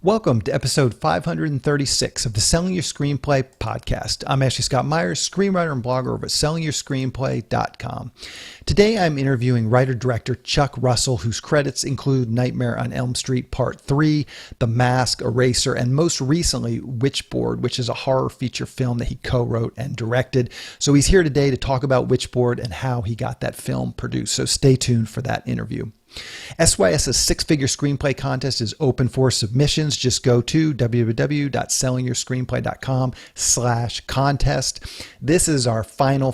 Welcome to episode 536 of the Selling Your Screenplay podcast. I'm Ashley Scott Meyers, screenwriter and blogger over at sellingyourscreenplay.com. Today I'm interviewing writer-director Chuck Russell, whose credits include Nightmare on Elm Street Part 3, The Mask, Eraser, and most recently Witchboard, which is a horror feature film that he co-wrote and directed. So he's here today to talk about Witchboard and how he got that film produced. So stay tuned for that interview. SYS's six-figure screenplay contest is open for submissions. Just go to www.sellingyourscreenplay.com/contest. This is our final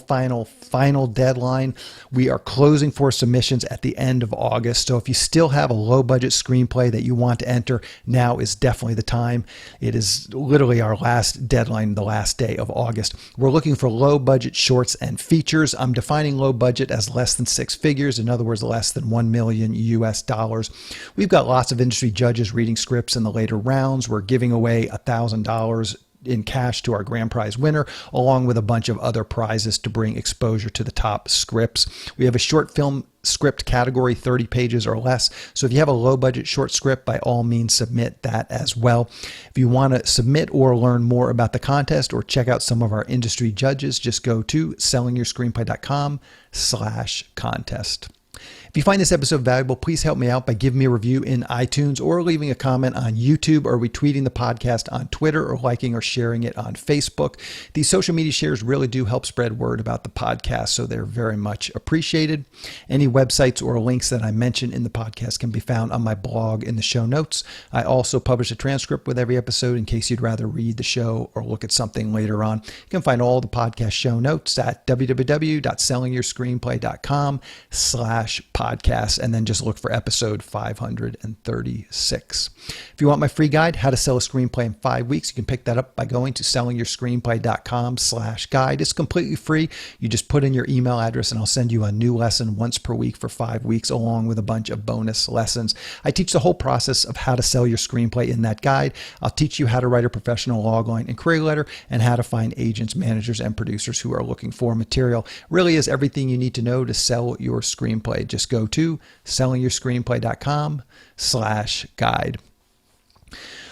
deadline. We are closing for submissions at the end of August. So if you still have a low-budget screenplay that you want to enter, now is definitely the time. It is literally our last deadline, the last day of August. We're looking for low-budget shorts and features. I'm defining low budget as less than six figures. In other words, less than $1 million US dollars. We've got lots of industry judges reading scripts in the later rounds. We're giving away $1,000 in cash to our grand prize winner, along with a bunch of other prizes to bring exposure to the top scripts. We have a short film script category, 30 pages or less. So if you have a low budget short script, by all means submit that as well. If you want to submit or learn more about the contest or check out some of our industry judges, just go to sellingyourscreenplay.com/contest. If you find this episode valuable, please help me out by giving me a review in iTunes or leaving a comment on YouTube or retweeting the podcast on Twitter or liking or sharing it on Facebook. These social media shares really do help spread word about the podcast, so they're very much appreciated. Any websites or links that I mention in the podcast can be found on my blog in the show notes. I also publish a transcript with every episode in case you'd rather read the show or look at something later on. You can find all the podcast show notes at www.sellingyourscreenplay.com/podcast, and then just look for episode 536. If you want my free guide, How to Sell a Screenplay in 5 Weeks, you can pick that up by going to sellingyourscreenplay.com/guide. It's completely free. You just put in your email address and I'll send you a new lesson once per week for 5 weeks, along with a bunch of bonus lessons. I teach the whole process of how to sell your screenplay in that guide. I'll teach you how to write a professional logline and query letter and how to find agents, managers, and producers who are looking for material. Really is everything you need to know to sell your screenplay. Just go to sellingyourscreenplay.com/guide.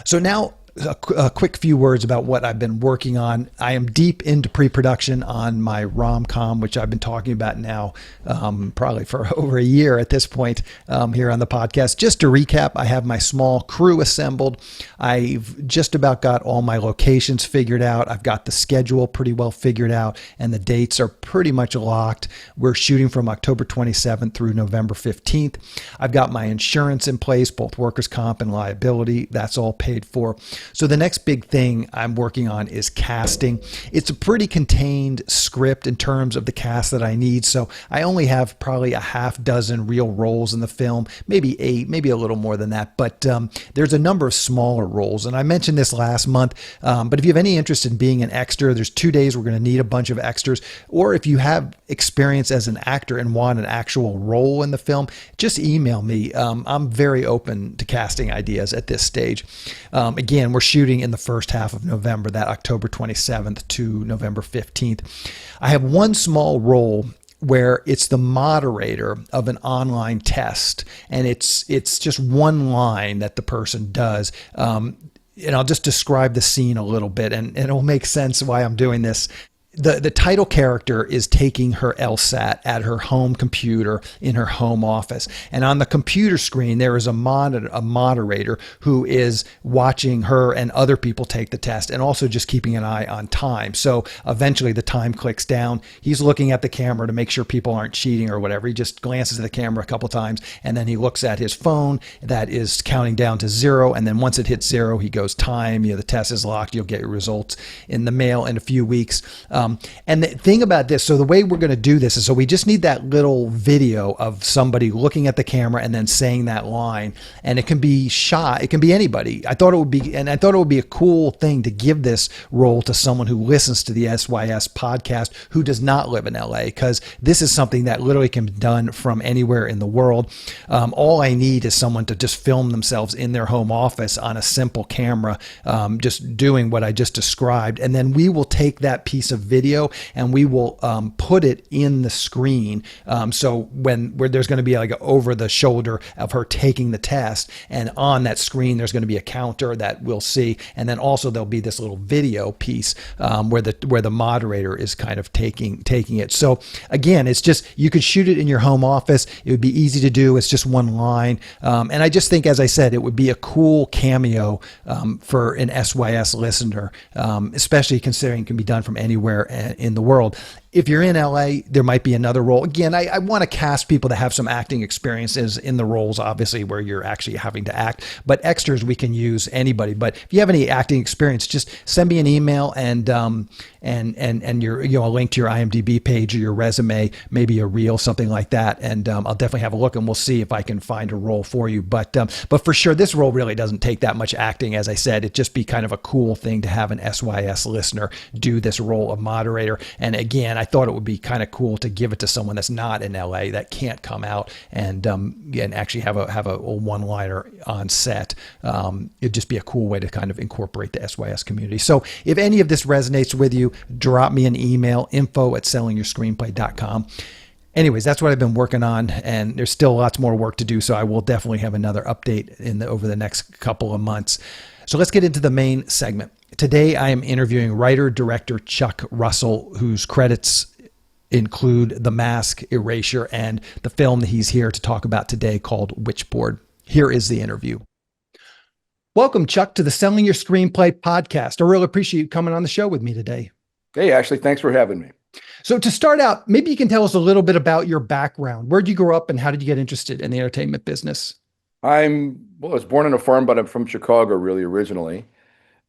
So now a quick few words about what I've been working on. I am deep into pre-production on my rom-com, which I've been talking about now probably for over a year at this point here on the podcast. Just to recap, I have my small crew assembled. I've just about got all my locations figured out. I've got the schedule pretty well figured out, and the dates are pretty much locked. We're shooting from October 27th through November 15th. I've got my insurance in place, both workers' comp and liability. That's all paid for. So the next big thing I'm working on is casting. It's a pretty contained script in terms of the cast that I need. So I only have probably a half dozen real roles in the film, maybe 8, maybe a little more than that. But there's a number of smaller roles. And I mentioned this last month, but if you have any interest in being an extra, there's 2 days we're going to need a bunch of extras. Or if you have experience as an actor and want an actual role in the film, just email me. I'm very open to casting ideas at this stage. Again, we're shooting in the first half of November, that October 27th to November 15th. I have one small role where it's the moderator of an online test, and it's just one line that the person does. And I'll just describe the scene a little bit, and it'll make sense why I'm doing this. The title character is taking her LSAT at her home computer in her home office. And on the computer screen, there is a moderator who is watching her and other people take the test and also just keeping an eye on time. So eventually the time clicks down. He's looking at the camera to make sure people aren't cheating or whatever. He just glances at the camera a couple times, and then he looks at his phone that is counting down to 0. And then once it hits 0, he goes time. The test is locked. You'll get your results in the mail in a few weeks. And the thing about this, so the way we're going to do this is, so we just need that little video of somebody looking at the camera and then saying that line, and it can be shot. It can be anybody. I thought it would be a cool thing to give this role to someone who listens to the SYS podcast who does not live in LA, because this is something that literally can be done from anywhere in the world. All I need is someone to just film themselves in their home office on a simple camera, just doing what I just described, and then we will take that piece of video, and we will put it in the screen. So where there's going to be like over the shoulder of her taking the test, and on that screen there's going to be a counter that we'll see, and then also there'll be this little video piece where the moderator is kind of taking it. So again, it's just, you could shoot it in your home office. It would be easy to do. It's just one line, and I just think, as I said, it would be a cool cameo for an SYS listener, especially considering it can be done from anywhere in the world. If you're in LA, there might be another role. Again, I want to cast people that have some acting experiences in the roles, obviously, where you're actually having to act. But extras, we can use anybody. But if you have any acting experience, just send me an email and your, a link to your IMDb page or your resume, maybe a reel, something like that. And I'll definitely have a look, and we'll see if I can find a role for you. But for sure, this role really doesn't take that much acting. As I said, it'd just be kind of a cool thing to have an SYS listener do this role of moderator. And again, I thought it would be kind of cool to give it to someone that's not in LA, that can't come out and actually have a one-liner on set. It'd just be a cool way to kind of incorporate the SYS community. So if any of this resonates with you, drop me an email, info@sellingyourscreenplay.com. Anyways, that's what I've been working on, and there's still lots more work to do. So I will definitely have another update over the next couple of months. So let's get into the main segment. Today, I am interviewing writer-director Chuck Russell, whose credits include The Mask, Erasure, and the film that he's here to talk about today called Witchboard. Here is the interview. Welcome, Chuck, to the Selling Your Screenplay podcast. I really appreciate you coming on the show with me today. Hey, Ashley, thanks for having me. So to start out, maybe you can tell us a little bit about your background. Where did you grow up, and how did you get interested in the entertainment business? I was born on a farm, but I'm from Chicago, really, originally.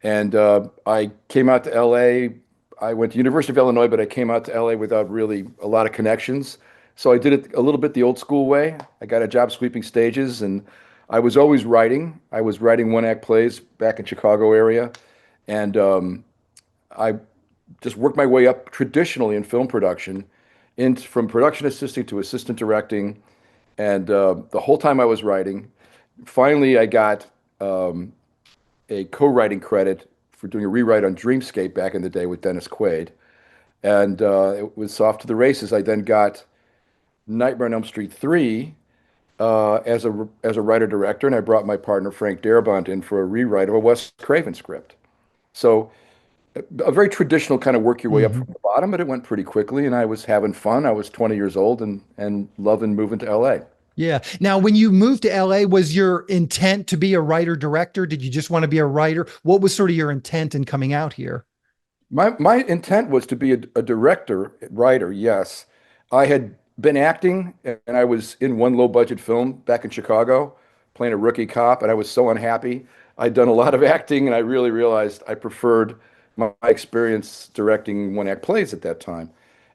And I came out to LA. I went to University of Illinois, but I came out to LA without really a lot of connections. So I did it a little bit the old school way. I got a job sweeping stages, and I was always writing. I was writing one-act plays back in Chicago area. And I just worked my way up traditionally in film production, from production assisting to assistant directing. And the whole time I was writing, finally I got a co-writing credit for doing a rewrite on Dreamscape back in the day with Dennis Quaid. And it was off to the races. I then got Nightmare on Elm Street 3 as a writer-director, and I brought my partner Frank Darabont in for a rewrite of a Wes Craven script. So a very traditional kind of work your way up from the bottom, but it went pretty quickly, and I was having fun. I was 20 years old and loving moving to LA. Yeah. Now, when you moved to LA, was your intent to be a writer-director? Did you just want to be a writer? What was sort of your intent in coming out here? My intent was to be a director, writer, yes. I had been acting, and I was in one low-budget film back in Chicago, playing a rookie cop, and I was so unhappy. I'd done a lot of acting, and I really realized I preferred my experience directing one-act plays at that time.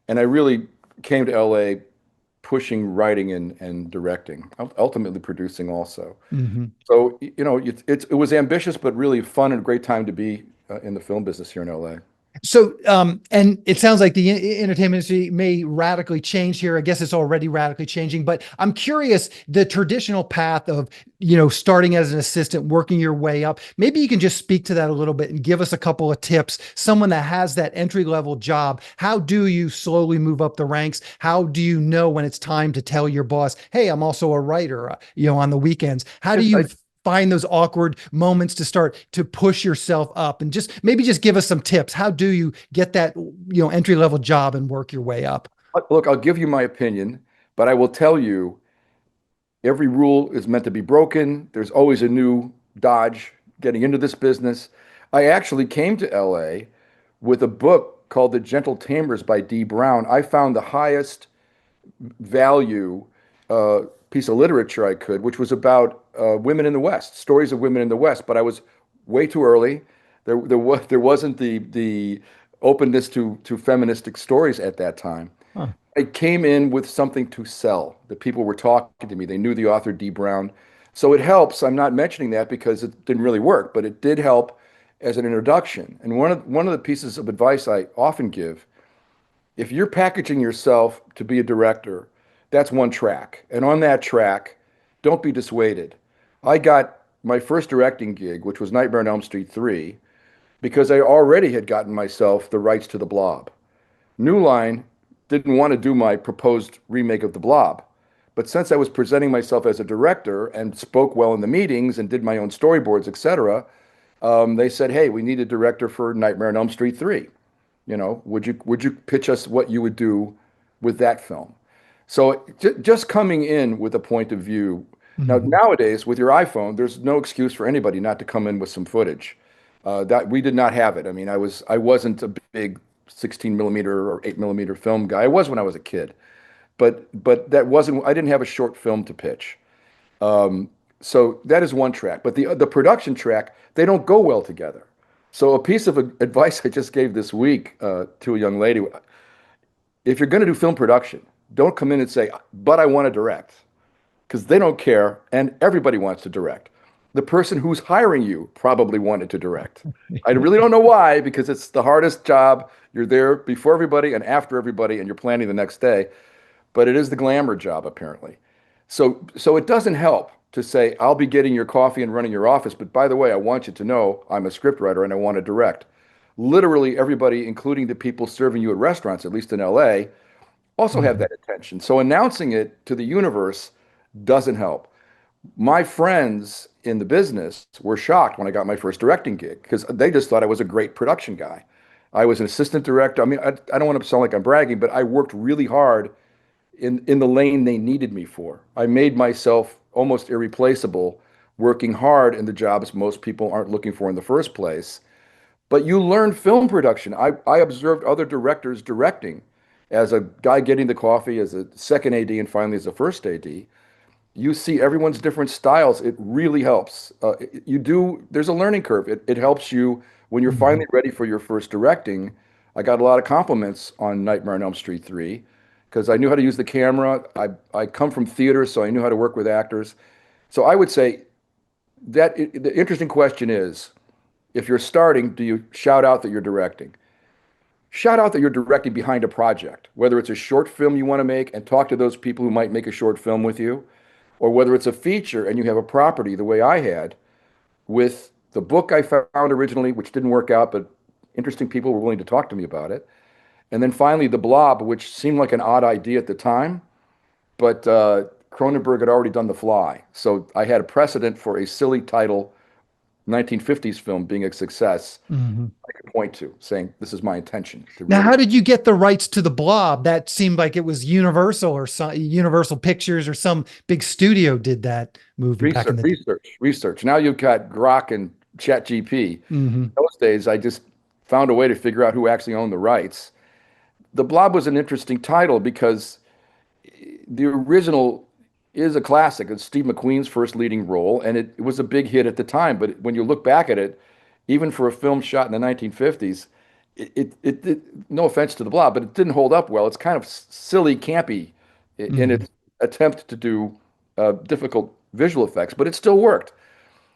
And I really came to LA pushing writing and directing, ultimately producing also. So, it was ambitious, but really fun and a great time to be in the film business here in LA. So, and it sounds like the entertainment industry may radically change here. I guess it's already radically changing, but I'm curious, the traditional path of, starting as an assistant, working your way up, maybe you can just speak to that a little bit and give us a couple of tips. Someone that has that entry-level job, how do you slowly move up the ranks? How do you know when it's time to tell your boss, hey, I'm also a writer, on the weekends? How do you find those awkward moments to start to push yourself up, and just give us some tips? How do you get that, entry level job and work your way up? Look, I'll give you my opinion, but I will tell you every rule is meant to be broken. There's always a new dodge getting into this business. I actually came to LA with a book called The Gentle Tamers by Dee Brown. I found the highest value piece of literature I could, which was about women in the West, stories of women in the West. But I was way too early. There wasn't the openness to feministic stories at that time. Huh. I came in with something to sell. The people were talking to me. They knew the author Dee Brown. So it helps. I'm not mentioning that because it didn't really work, but it did help as an introduction. And one of the pieces of advice I often give, if you're packaging yourself to be a director, that's one track. And on that track, don't be dissuaded. I got my first directing gig, which was Nightmare on Elm Street 3, because I already had gotten myself the rights to the Blob. New Line didn't want to do my proposed remake of The Blob. But since I was presenting myself as a director and spoke well in the meetings and did my own storyboards, etc., they said, "Hey, we need a director for Nightmare on Elm Street 3. Would you pitch us what you would do with that film?" So just coming in with a point of view. Now, Hmm. nowadays, with your iPhone, there's no excuse for anybody not to come in with some footage. That we did not have it. I mean, I wasn't a big 16 millimeter or 8 millimeter film guy. I was when I was a kid, but that wasn't. I didn't have a short film to pitch. So that is one track. But the production track, they don't go well together. So a piece of advice I just gave this week to a young lady: if you're going to do film production, don't come in and say, "But I want to direct," because they don't care, and everybody wants to direct. The person who's hiring you probably wanted to direct. I really don't know why, because it's the hardest job. You're there before everybody and after everybody, and you're planning the next day. But it is the glamour job, apparently. So it doesn't help to say, "I'll be getting your coffee and running your office, but by the way, I want you to know I'm a scriptwriter and I want to direct." Literally everybody, including the people serving you at restaurants, at least in LA, also have Hmm. that intention. So announcing it to the universe doesn't help. My friends in the business were shocked when I got my first directing gig because they just thought I was a great production guy. I was an assistant director. I mean, I don't want to sound like I'm bragging, but I worked really hard in the lane they needed me for. I made myself almost irreplaceable, working hard in the jobs most people aren't looking for in the first place. But you learn film production. I observed other directors directing as a guy getting the coffee, as a second AD, and finally as a first AD. You see everyone's different styles. It really helps. There's a learning curve. It helps you when you're Hmm. finally ready for your first directing. I got a lot of compliments on Nightmare on Elm Street 3 because I knew how to use the camera. I come from theater, so I knew how to work with actors. So I would say the interesting question is, if you're starting, do you shout out that you're directing? Shout out that you're directing behind a project, whether it's a short film you want to make and talk to those people who might make a short film with you, or whether it's a feature and you have a property the way I had with the book I found originally, which didn't work out, but interesting people were willing to talk to me about it. And then finally, The Blob, which seemed like an odd idea at the time, but Cronenberg had already done The Fly. So I had a precedent for a silly title 1950s film being a success Hmm. I could point to, saying this is my intention to Now, really. how did you get the rights to the Blob? That seemed like it was Universal or some Universal Pictures or some big studio did that movie back in Research, the day. research. Now you've got Grok and ChatGPT. Hmm. Those days, I just found a way to figure out who actually owned the rights. The Blob was an interesting title because the original is a classic. It's Steve McQueen's first leading role, and it was a big hit at the time. But when you look back at it, even for a film shot in the 1950s, no offense to The Blob, but it didn't hold up well. It's kind of silly, campy in Hmm. its attempt to do difficult visual effects, but it still worked.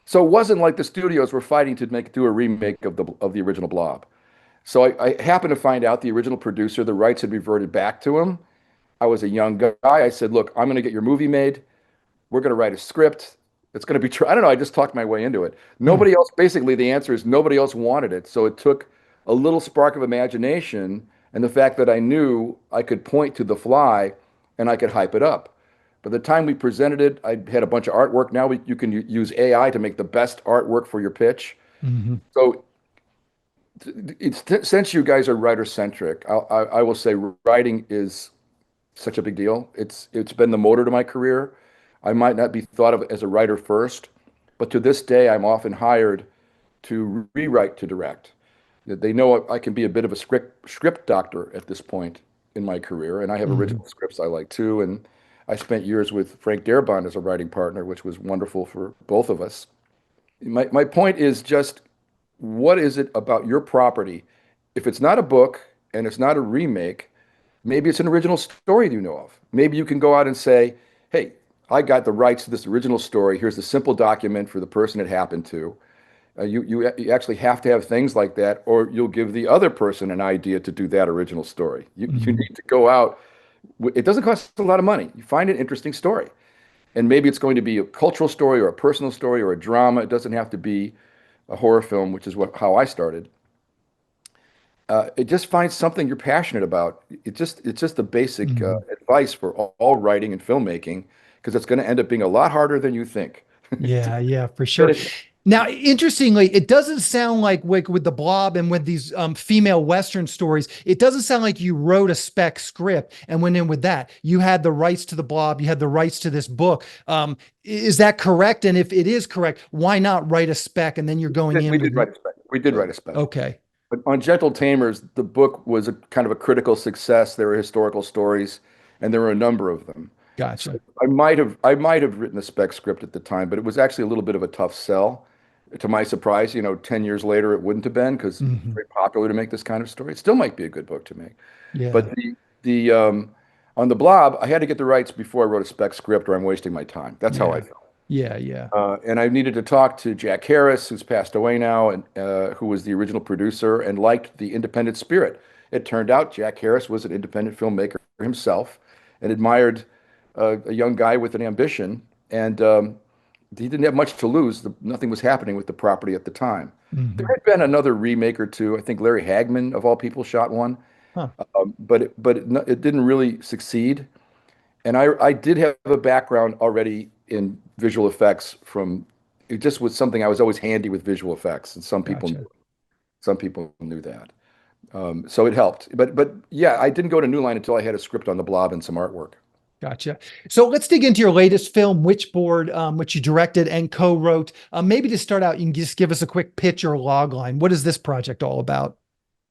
So it wasn't like the studios were fighting to do a remake of the original Blob. So I happened to find out the original producer, the rights had reverted back to him. I was a young guy. I said, "Look, I'm going to get your movie made. We're going to write a script. It's going to be true." I don't know. I just talked my way into it. Hmm. Nobody else, basically, the answer is nobody else wanted it. So it took a little spark of imagination and the fact that I knew I could point to The Fly and I could hype it up. By the time we presented it, I had a bunch of artwork. Now you can use AI to make the best artwork for your pitch. Hmm. So since you guys are writer centric, I will say writing is such a big deal. It's been the motor to my career. I might not be thought of as a writer first, but to this day, I'm often hired to rewrite to direct. They know I can be a bit of a script doctor at this point in my career, and I have Hmm. original scripts I like too. And I spent years with Frank Darabont as a writing partner, which was wonderful for both of us. My point is just what is it about your property? If it's not a book and it's not a remake, maybe it's an original story you know of. Maybe you can go out and say, "Hey, I got the rights to this original story. Here's the simple document for the person it happened to." You actually have to have things like that, or you'll give the other person an idea to do that original story. You Hmm. need to go out. It doesn't cost a lot of money. You find an interesting story, and maybe it's going to be a cultural story or a personal story or a drama. It doesn't have to be a horror film, which is how I started. just find something you're passionate about. It's just the basic Mhm. advice for all writing and filmmaking, because it's going to end up being a lot harder than you think. Yeah, yeah, for sure. Finish. Now, interestingly, it doesn't sound like with the Blob and with these female Western stories, it doesn't sound like you wrote a spec script and went in with that. You had the rights to the Blob, you had the rights to this book. Is that correct? And if it is correct, why not write a spec and then you're going We in with did the, write a spec. We did write a spec. okay, But on Gentle Tamers, the book was a kind of a critical success. There were historical stories, and there were a number of them. So gotcha. I might have written a spec script at the time, but it was actually a little bit of a tough sell. To my surprise, 10 years later, it wouldn't have been, because it's Hmm. very popular to make this kind of story. It still might be a good book to make. But Yeah, the on the Blob, I had to get the rights before I wrote a spec script, or I'm wasting my time. That's how I yeah, felt. yeah, yeah. And I needed to talk to Jack Harris, who's passed away now, and who was the original producer and liked the independent spirit. It turned out Jack Harris was an independent filmmaker himself and admired a young guy with an ambition, and he didn't have much to lose. Nothing was happening with the property at the time. There Hmm. had been another remake or two. I think Larry Hagman, of all people, shot one, Huh. but it didn't really succeed. And I did have a background already in visual effects from it just was something I was always handy with visual effects, and Gotcha. some people knew that. So it helped. But yeah, I didn't go to New Line until I had a script on the Blob and some artwork. Gotcha. So let's dig into your latest film, Witchboard, which you directed and co-wrote. Maybe to start out, you can just give us a quick pitch or log line. What is this project all about?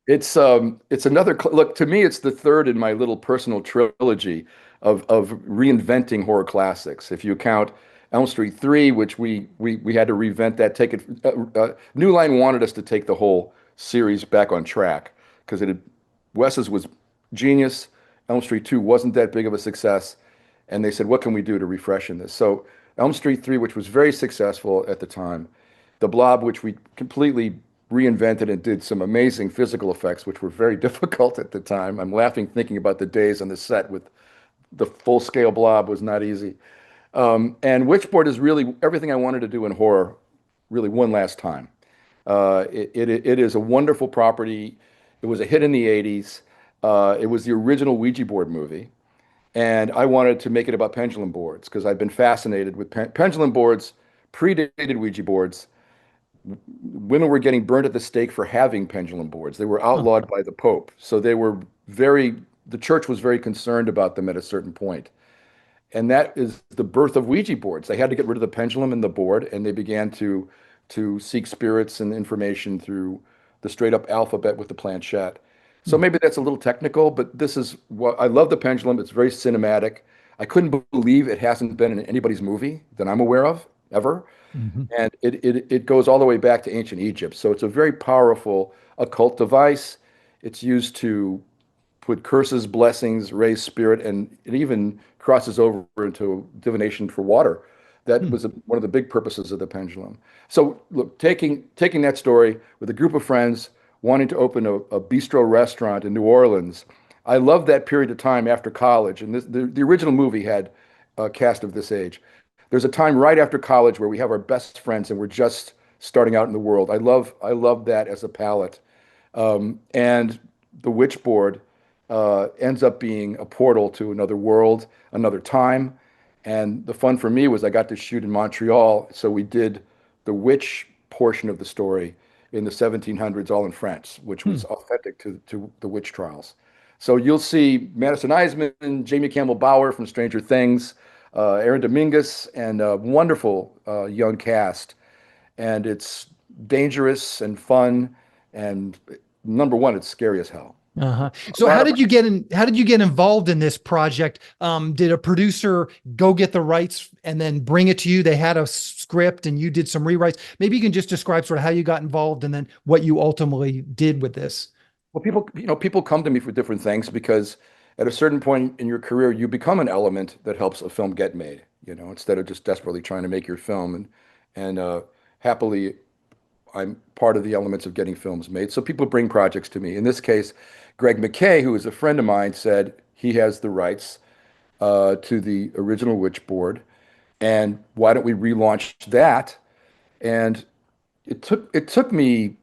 It's another look to me. It's the third in my little personal trilogy of reinventing horror classics. If you count Elm Street 3, which we had to reinvent that, take it. New Line wanted us to take the whole series back on track, because Wes's was genius. Elm Street 2 wasn't that big of a success, and they said, "What can we do to refreshen this?" So Elm Street 3, which was very successful at the time, The Blob, which we completely reinvented and did some amazing physical effects, which were very difficult at the time. I'm laughing thinking about the days on the set with the full-scale Blob was not easy. And Witchboard is really everything I wanted to do in horror, really one last time. It is a wonderful property. It was a hit in the 80s. It was the original Ouija board movie. And I wanted to make it about pendulum boards, because I've been fascinated with pendulum boards, predated Ouija boards. Women were getting burned at the stake for having pendulum boards. They were Huh. outlawed by the Pope. So the church was very concerned about them at a certain point. And that is the birth of Ouija boards. They had to get rid of the pendulum and the board, and they began to seek spirits and information through the straight up alphabet with the planchette. So Hmm. maybe that's a little technical, but this is what I love the pendulum. It's very cinematic. I couldn't believe it hasn't been in anybody's movie that I'm aware of ever. Mhm. And it goes all the way back to ancient Egypt. So it's a very powerful occult device. It's used to put curses, blessings, raise spirit, and it even crosses over into divination for water. That Hmm. was one of the big purposes of the pendulum. So look, taking that story with a group of friends wanting to open a bistro restaurant in New Orleans. I loved that period of time after college, and the original movie had a cast of this age. There's a time right after college where we have our best friends and we're just starting out in the world. I love that as a palette. And the Witchboard ends up being a portal to another world, another time. And the fun for me was I got to shoot in Montreal, so we did the witch portion of the story in the 1700s, all in France, which Hmm. was authentic to the witch trials. So you'll see Madison Eisman, Jamie Campbell Bower from Stranger Things, Aaron Dominguez, and a wonderful young cast. And it's dangerous and fun, and number one, it's scary as hell. Uh-huh. A So lot of how did you get involved in this project? Did a producer go get the rights and then bring it to you? They had a script and you did some rewrites. Maybe you can just describe sort of how you got involved and then what you ultimately did with this. Well, people come to me for different things, because at a certain point in your career, you become an element that helps a film get made, instead of just desperately trying to make your film. And happily, I'm part of the elements of getting films made. So people bring projects to me. In this case, Greg McKay, who is a friend of mine, said he has the rights to the original Witchboard, and why don't we relaunch that? And it took me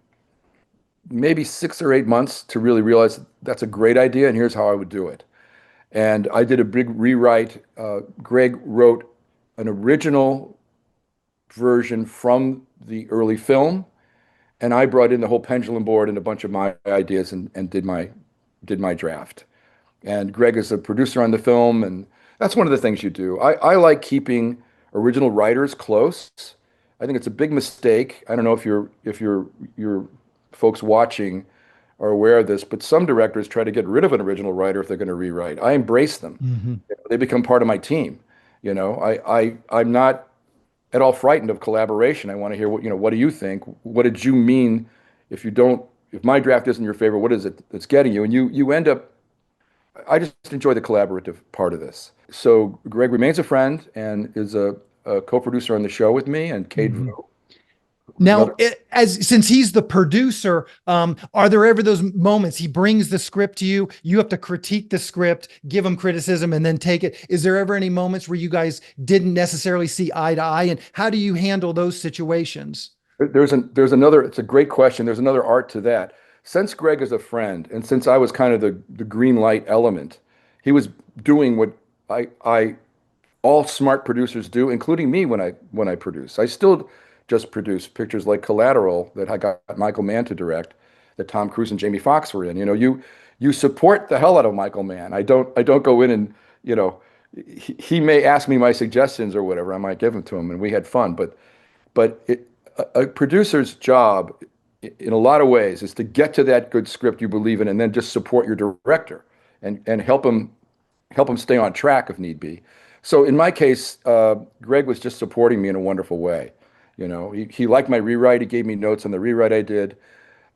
maybe 6 or 8 months to really realize that's a great idea and here's how I would do it. And I did a big rewrite. Greg wrote an original version from the early film, and I brought in the whole pendulum board and a bunch of my ideas and did my draft. And Greg is a producer on the film, and that's one of the things you do. I like keeping original writers close. I think it's a big mistake. I don't know if your folks watching are aware of this, but some directors try to get rid of an original writer if they're going to rewrite. I embrace them. Hmm. They become part of my team. I'm not at all frightened of collaboration. I want to hear what do you think? What did you mean if my draft isn't your favorite, what is it that's getting you? And you end up, I just enjoy the collaborative part of this. So Greg remains a friend and is a co-producer on the show with me, and Kate Hmm. Vu, who's Now, another. since he's the producer, are there ever those moments he brings the script to you? You have to critique the script, give him criticism, and then take it. Is there ever any moments where you guys didn't necessarily see eye to eye? And how do you handle those situations? There's another, it's a great question. There's another art to that. Since Greg is a friend, and since I was kind of the green light element, he was doing what I all smart producers do, including me when I produce. I still just produce pictures like Collateral that I got Michael Mann to direct, that Tom Cruise and Jamie Foxx were in. You support the hell out of Michael Mann. I don't go in and you know he may ask me my suggestions or whatever. I might give them to him, and we had fun. But a producer's job, in a lot of ways, is to get to that good script you believe in, and then just support your director and help him stay on track if need be. So in my case, Greg was just supporting me in a wonderful way. He liked my rewrite. He gave me notes on the rewrite I did,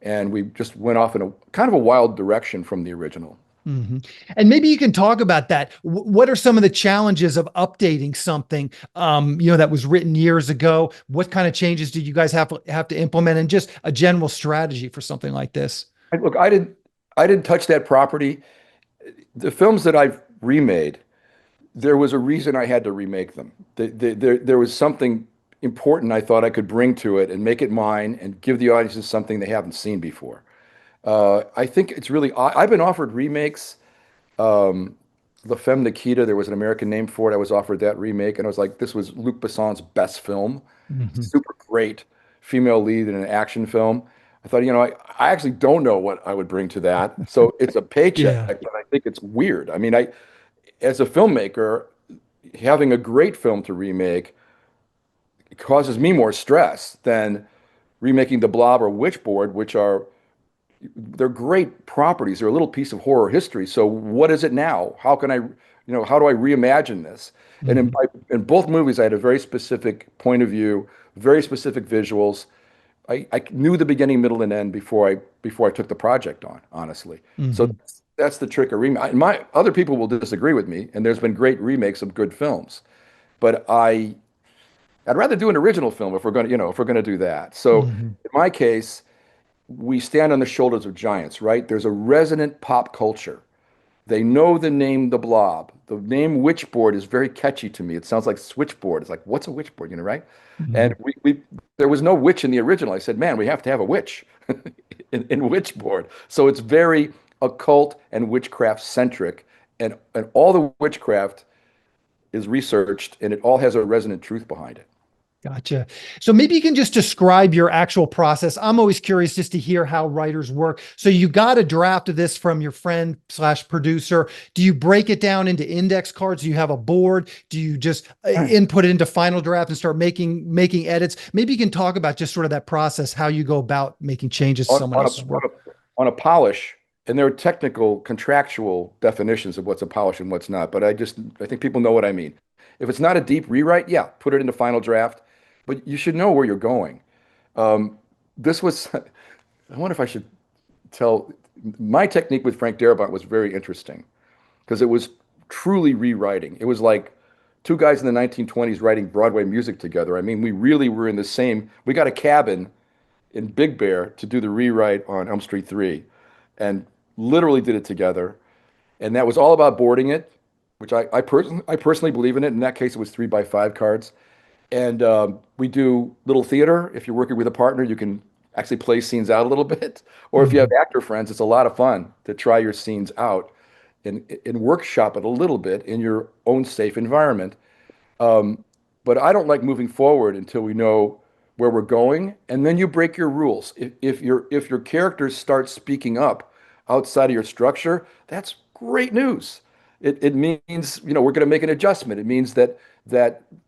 and we just went off in a kind of a wild direction from the original. Hmm. And maybe you can talk about that. What are some of the challenges of updating something, that was written years ago? What kind of changes did you guys have to implement, and just a general strategy for something like this? Look, I didn't touch that property. The films that I've remade, there was a reason I had to remake them. There was something important I thought I could bring to it and make it mine and give the audiences something they haven't seen before. I think it's really, I've been offered remakes. Um, La Femme Nikita, there was an American name for it. I was offered that remake, and I was like, this was Luc Besson's best film. Hmm. Super great female lead in an action film. I thought, I actually don't know what I would bring to that. So it's a paycheck, Yeah. but I think it's weird. I mean, as a filmmaker, having a great film to remake causes me more stress than remaking The Blob or Witchboard, they're great properties. They're a little piece of horror history. So what is it now? How do I reimagine this? And in, Hmm. in both movies, I had a very specific point of view, very specific visuals. I knew the beginning, middle, and end before I took the project on, honestly. So Hmm. that's the trick of remake. My other people will disagree with me, and there's been great remakes of good films, but I'd rather do an original film if we're going to do that. So Hmm. in my case, we stand on the shoulders of giants, right? There's a resonant pop culture. They know the name The Blob. The name Witchboard is very catchy to me. It sounds like switchboard. It's like, what's a witchboard, right? Hmm. And there was no witch in the original. I said, man, we have to have a witch in Witchboard. So it's very occult and witchcraft centric, and all the witchcraft is researched, and it all has a resonant truth behind it. Gotcha. So maybe you can just describe your actual process. I'm always curious just to hear how writers work. So you got a draft of this from your friend slash producer. Do you break it down into index cards? Do you have a board? Do you just input it into final draft and start making edits? Maybe you can talk about just sort of that process, how you go about making changes to on, someone on a else's on work. a polish, and there are technical contractual definitions of what's a polish and what's not. But I think people know what I mean. If it's not a deep rewrite, yeah, put it into final draft. But you should know where you're going. Um, this was, I wonder if I should tell. My technique with Frank Darabont was very interesting because it was truly rewriting. It was like two guys in the 1920s writing Broadway music together. I mean, we really were in the same. We got a cabin in Big Bear to do the rewrite on Elm Street 3 and literally did it together. And that was all about boarding it, which I personally believe in it. In that case, it was 3 by 5 cards. And we do little theater. If you're working with a partner, you can actually play scenes out a little bit. Or if you have Hmm. actor friends, it's a lot of fun to try your scenes out and workshop it a little bit in your own safe environment. Um, but I don't like moving forward until we know where we're going, and then you break your rules. If your characters start speaking up outside of your structure, that's great news. It means, we're going to make an adjustment. It means that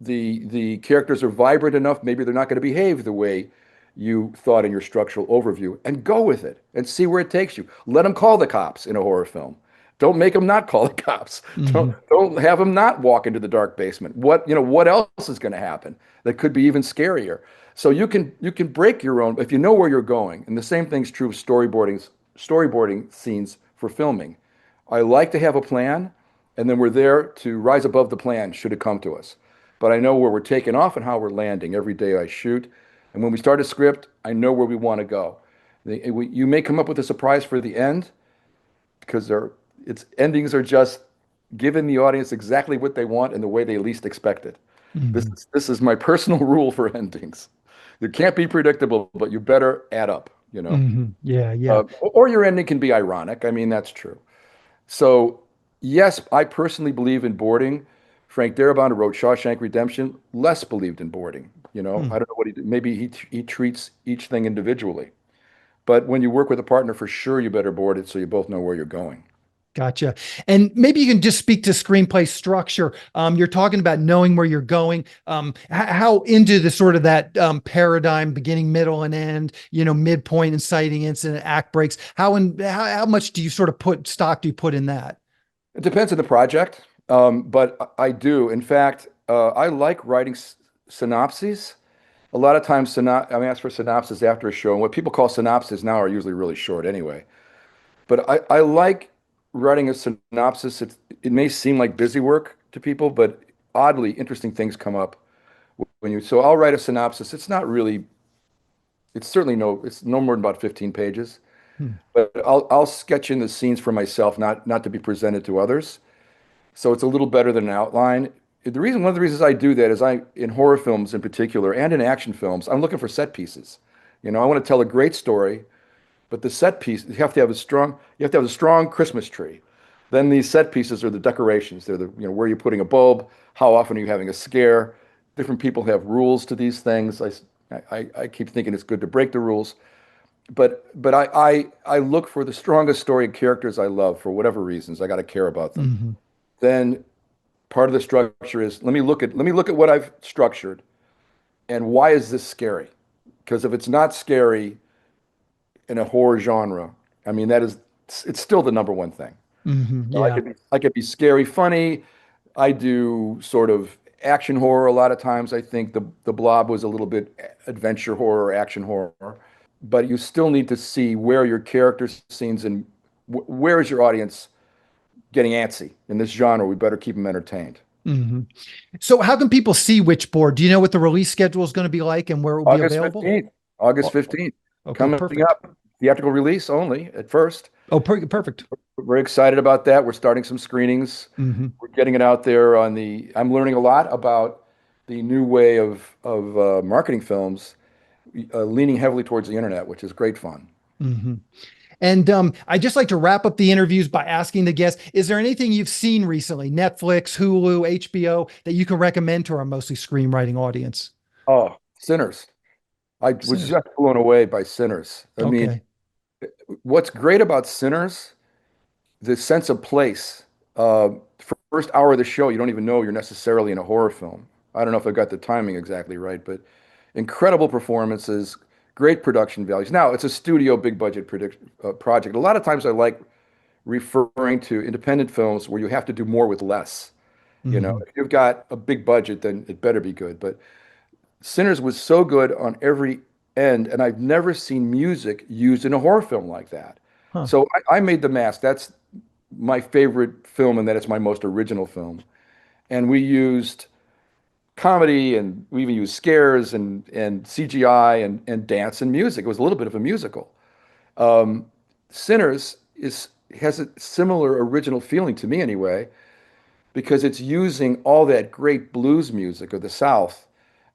the characters are vibrant enough. Maybe they're not going to behave the way you thought in your structural overview, and go with it and see where it takes you. Let them call the cops in a horror film. Don't make them not call the cops. Don't Hmm. don't have them not walk into the dark basement. What else is going to happen that could be even scarier? So you can break your own if you know where you're going. And the same thing's true of storyboarding scenes for filming. I like to have a plan, and then we're there to rise above the plan should it come to us. But I know where we're taking off and how we're landing every day I shoot. And when we start a script, I know where we want to go. You may come up with a surprise for the end because its endings are just giving the audience exactly what they want and the way they least expect it. This Hmm. is this is my personal rule for endings. You can't be predictable, but you better add up, you know. Hmm. Yeah, yeah. Or your ending can be ironic. I mean, that's true. So, yes, I personally believe in boarding. Frank Darabont, who wrote Shawshank Redemption, less believed in boarding. I don't know what he did. Maybe he treats each thing individually. But when you work with a partner, for sure, you better board it so you both know where you're going. Gotcha. And maybe you can just speak to screenplay structure. You're talking about knowing where you're going. How into the sort of that paradigm, beginning, middle, and end. Midpoint, inciting incident, act breaks. How much do you sort of put stock do you put in that? It depends on the project, but I do. In fact, I like writing synopses. A lot of times, I ask for synopsis after a show, and what people call synopses now are usually really short anyway. But I like writing a synopsis. It may seem like busy work to people, but oddly, interesting things come up So I'll write a synopsis. It's no more than about 15 pages, Hmm. but I'll sketch in the scenes for myself, not to be presented to others. So it's a little better than an outline. One of the reasons I do that is in horror films in particular and in action films, I'm looking for set pieces. I want to tell a great story, but the set piece, you have to have a strong Christmas tree. Then these set pieces are the decorations. They're where you're putting a bulb, how often are you having a scare. Different people have rules to these things. I keep thinking it's good to break the rules, but I look for the strongest story and characters I love for whatever reasons. I got to care about them. Hmm. Then part of the structure is let me look at what I've structured and why is this scary? Because if it's not scary in a horror genre, I mean it's still the number one thing. Hmm. So I Yeah. could be I could be scary, funny. I do sort of action horror a lot of times. I think the Blob was a little bit adventure horror, action horror, but you still need to see where your character scenes and where is your audience getting antsy in this genre. We better keep them entertained. Hmm. So how can people see Witchboard? Do you know what the release schedule is going to be like and where it will be August available? 15th. August Oh, 15th. okay, Coming perfect. up. Theatrical release only at first. Perfect. We're very excited about that. We're starting some screenings. Hmm. We're getting it out there I'm learning a lot about the new way of marketing films, leaning heavily towards the internet, which is great fun. Hmm. And I just like to wrap up the interviews by asking the guests, is there anything you've seen recently, Netflix, Hulu, HBO, that you can recommend to our mostly screenwriting audience? Oh, Sinners. I was Sinners. just blown away by Sinners. I mean, Okay. what's great about Sinners, the sense of place. First hour of the show, you don't even know you're necessarily in a horror film. I don't know if I got the timing exactly right, but incredible performances, great production values. Now, it's a studio big budget project. A lot of times I like referring to independent films where you have to do more with less. Hmm. If you've got a big budget, then it better be good. But Sinners was so good on every end, and I've never seen music used in a horror film like that. Huh. So I made The Mask. That's my favorite film, and that it's my most original film. And we used comedy, and we even used scares and CGI and dance and music. It was a little bit of a musical. Um, Sinners has a similar original feeling to me anyway, because it's using all that great blues music of the South,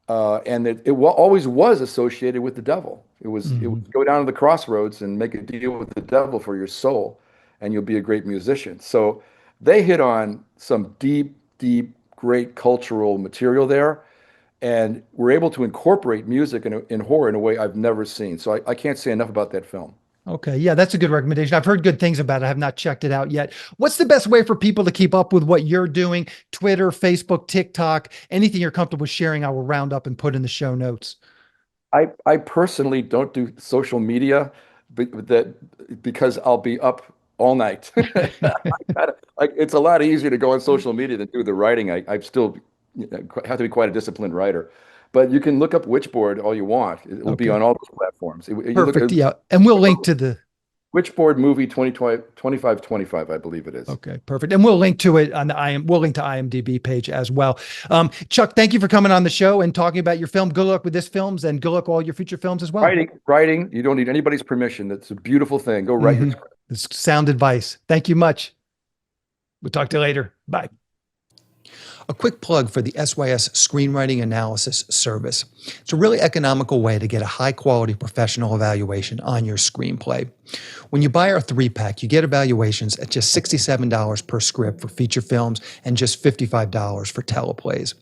and it always was associated with the devil. It was go down to the crossroads and make a deal with the devil for your soul, and you'll be a great musician. So they hit on some deep, deep, great cultural material there, and we're able to incorporate music in horror in a way I've never seen. So I can't say enough about that film. Okay. Yeah, that's a good recommendation. I've heard good things about it. I have not checked it out yet. What's the best way for people to keep up with what you're doing? Twitter, Facebook, TikTok, anything you're comfortable sharing, I will round up and put in the show notes. I personally don't do social media because I'll be up all night. Like it's a lot easier to go on social media than do the writing. I still have to be quite a disciplined writer. But you can look up Witchboard all you want. It will be Okay. on all those platforms. You look Perfect. at Yeah. And we'll link to the, Witchboard movie 2525, I believe it is. okay, perfect. And we'll link to it on the we'll link to IMDb page as well. Chuck, thank you for coming on the show and talking about your film. Good luck with this films and good luck with all your future films as well. Writing, you don't need anybody's permission. That's a beautiful thing. Go write your script. It's sound advice. Thank you much. We'll talk to you later. Bye. A quick plug for the SYS Screenwriting Analysis Service. It's a really economical way to get a high-quality professional evaluation on your screenplay. When you buy our 3-pack, you get evaluations at just $67 per script for feature films and just $55 for teleplays.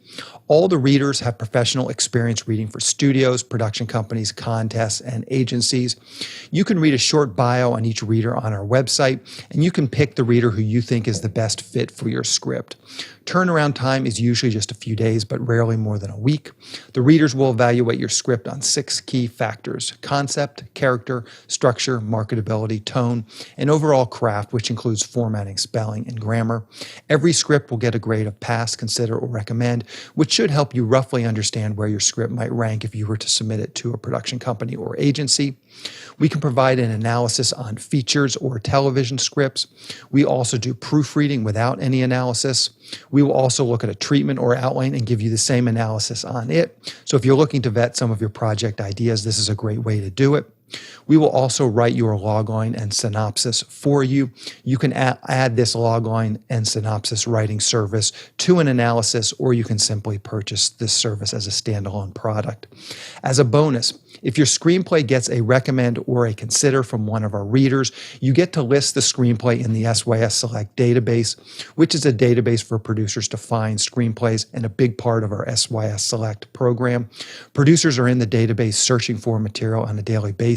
All the readers have professional experience reading for studios, production companies, contests, and agencies. You can read a short bio on each reader on our website, and you can pick the reader who you think is the best fit for your script. Turnaround time is usually just a few days, but rarely more than a week. The readers will evaluate your script on 6 key factors: concept, character, structure, marketability, tone, and overall craft, which includes formatting, spelling, and grammar. Every script will get a grade of pass, consider, or recommend, which should help you roughly understand where your script might rank if you were to submit it to a production company or agency. We can provide an analysis on features or television scripts. We also do proofreading without any analysis. We will also look at a treatment or outline and give you the same analysis on it. So if you're looking to vet some of your project ideas, this is a great way to do it. We will also write your logline and synopsis for you. You can add this logline and synopsis writing service to an analysis, or you can simply purchase this service as a standalone product. As a bonus, if your screenplay gets a recommend or a consider from one of our readers, you get to list the screenplay in the SYS Select database, which is a database for producers to find screenplays and a big part of our SYS Select program. Producers are in the database searching for material on a daily basis,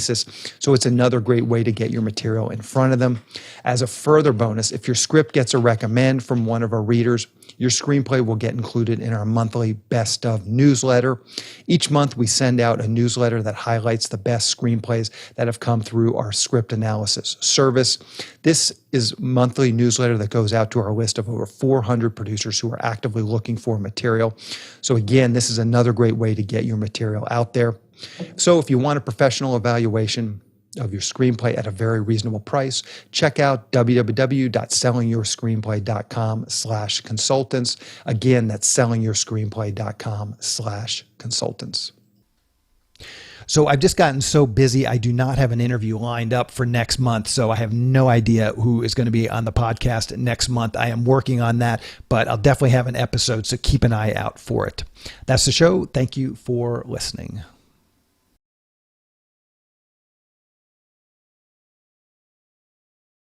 so it's another great way to get your material in front of them. As a further bonus, if your script gets a recommend from one of our readers, your screenplay will get included in our monthly Best of newsletter. Each month, we send out a newsletter that highlights the best screenplays that have come through our script analysis service. This is a monthly newsletter that goes out to our list of over 400 producers who are actively looking for material. So again, this is another great way to get your material out there. So if you want a professional evaluation of your screenplay at a very reasonable price, check out www.sellingyourscreenplay.com/consultants. Again, that's sellingyourscreenplay.com/consultants. So I've just gotten so busy, I do not have an interview lined up for next month. So I have no idea who is going to be on the podcast next month. I am working on that, but I'll definitely have an episode. So keep an eye out for it. That's the show. Thank you for listening.